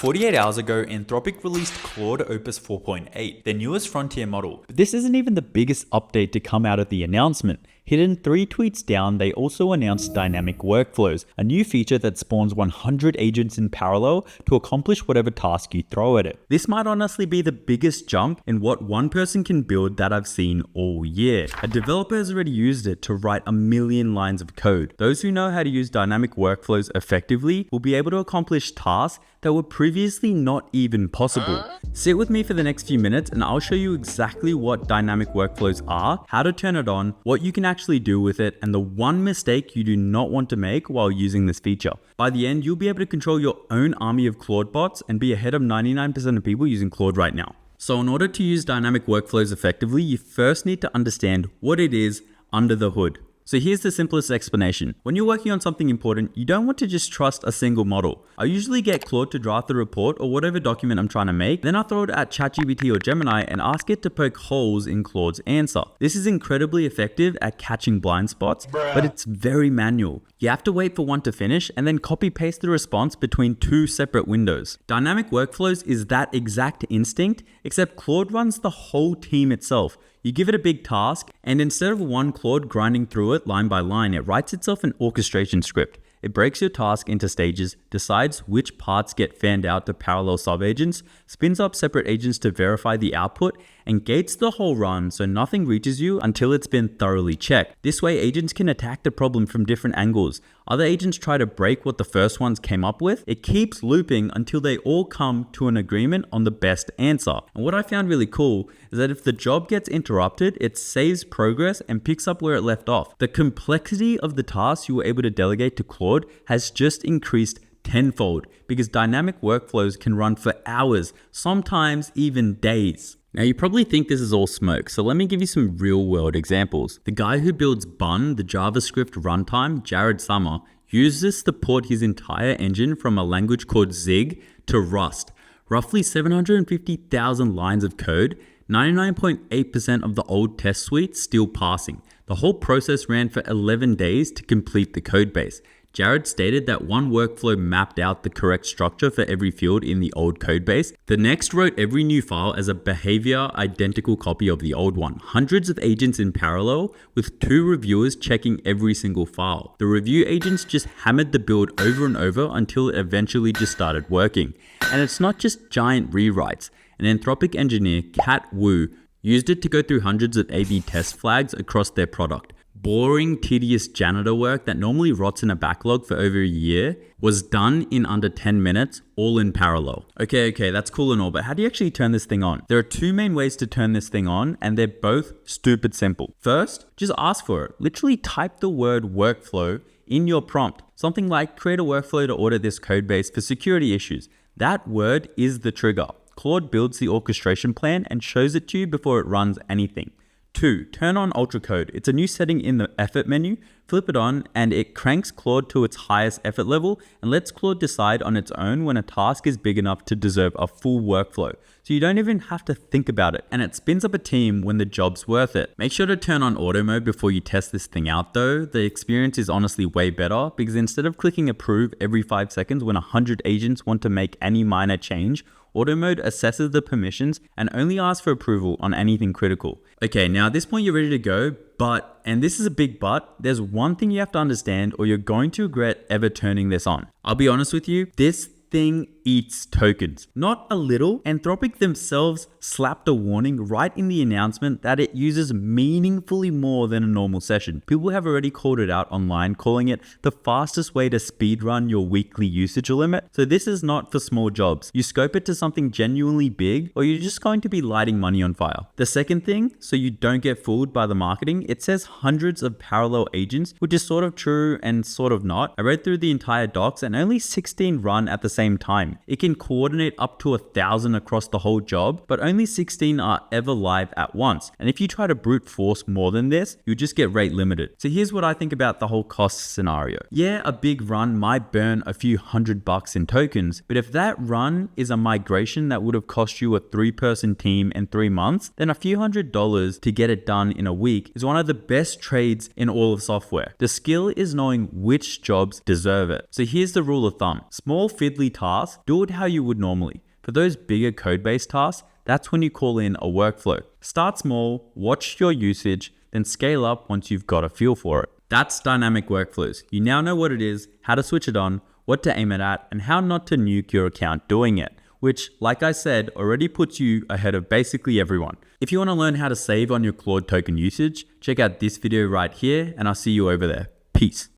48 hours ago, Anthropic released Claude Opus 4.8, their newest frontier model. But this isn't even the biggest update to come out of the announcement. Hidden 3 tweets down, they also announced Dynamic Workflows, a new feature that spawns 100 agents in parallel to accomplish whatever task you throw at it. This might honestly be the biggest jump in what one person can build that I've seen all year. A developer has already used it to write 1 million lines of code. Those who know how to use Dynamic Workflows effectively will be able to accomplish tasks that were previously not even possible. Sit with me for the next few minutes and I'll show you exactly what Dynamic Workflows are, how to turn it on, what you can actually do with it, and the one mistake you do not want to make while using this feature. By the end, you'll be able to control your own army of Claude bots and be ahead of 99% of people using Claude right now. So in order to use Dynamic Workflows effectively, you first need to understand what it is under the hood. So here's the simplest explanation. When you're working on something important, you don't want to just trust a single model. I usually get Claude to draft the report or whatever document I'm trying to make, then I throw it at ChatGPT or Gemini and ask it to poke holes in Claude's answer. This is incredibly effective at catching blind spots, but it's very manual. You have to wait for one to finish and then copy paste the response between 2 separate windows. Dynamic Workflows is that exact instinct, except Claude runs the whole team itself. You give it a big task, and instead of one Claude grinding through it line by line, it writes itself an orchestration script. It breaks your task into stages, decides which parts get fanned out to parallel sub-agents, spins up separate agents to verify the output, and gates the whole run so nothing reaches you until it's been thoroughly checked. This way, agents can attack the problem from different angles. Other agents try to break what the first ones came up with. It keeps looping until they all come to an agreement on the best answer. And what I found really cool is that if the job gets interrupted, it saves progress and picks up where it left off. The complexity of the tasks you were able to delegate to Claude has just increased tenfold because Dynamic Workflows can run for hours, sometimes even days. Now you probably think this is all smoke, so let me give you some real world examples. The guy who builds Bun, the JavaScript runtime, Jared Summer, used this to port his entire engine from a language called Zig to Rust. Roughly 750,000 lines of code, 99.8% of the old test suite still passing. The whole process ran for 11 days to complete the codebase. Jared stated that one workflow mapped out the correct structure for every field in the old codebase. The next wrote every new file as a behavior identical copy of the old one. Hundreds of agents in parallel with 2 reviewers checking every single file. The review agents just hammered the build over and over until it eventually just started working. And it's not just giant rewrites. An Anthropic engineer, Kat Wu, used it to go through hundreds of A/B test flags across their product. Boring, tedious janitor work that normally rots in a backlog for over a year was done in under 10 minutes, all in parallel. Okay, that's cool and all, but how do you actually turn this thing on? There are 2 main ways to turn this thing on, and they're both stupid simple. First, just ask for it. Literally type the word workflow in your prompt. Something like create a workflow to audit this code base for security issues. That word is the trigger. Claude builds the orchestration plan and shows it to you before it runs anything. 2. Turn on Ultra Code. It's a new setting in the effort menu. Flip it on and it cranks Claude to its highest effort level and lets Claude decide on its own when a task is big enough to deserve a full workflow. So you don't even have to think about it, and it spins up a team when the job's worth it. Make sure to turn on auto mode before you test this thing out though. The experience is honestly way better because instead of clicking approve every 5 seconds when 100 agents want to make any minor change, auto mode assesses the permissions and only asks for approval on anything critical. Okay, now at this point you're ready to go, but, and this is a big but, there's one thing you have to understand or you're going to regret ever turning this on. I'll be honest with you, this thing eats tokens. Not a little. Anthropic themselves slapped a warning right in the announcement that it uses meaningfully more than a normal session. People have already called it out online, calling it the fastest way to speedrun your weekly usage limit. So this is not for small jobs. You scope it to something genuinely big, or you're just going to be lighting money on fire. The second thing, so you don't get fooled by the marketing, it says hundreds of parallel agents, which is sort of true and sort of not. I read through the entire docs and only 16 run at the same time. It can coordinate up to 1,000 across the whole job, but only 16 are ever live at once. And if you try to brute force more than this, you'll just get rate limited. So here's what I think about the whole cost scenario. Yeah, a big run might burn a few $100 in tokens, but if that run is a migration that would have cost you a 3-person team in 3 months, then a few $100s to get it done in a week is one of the best trades in all of software. The skill is knowing which jobs deserve it. So here's the rule of thumb. Small fiddly tasks Do it how you would normally. For those bigger code-based tasks, that's when you call in a workflow. Start small, watch your usage, then scale up once you've got a feel for it. That's dynamic workflows. You now know what it is, how to switch it on, what to aim it at, and how not to nuke your account doing it, which, like I said, already puts you ahead of basically everyone. If you want to learn how to save on your Claude token usage, check out this video right here, and I'll see you over there. Peace.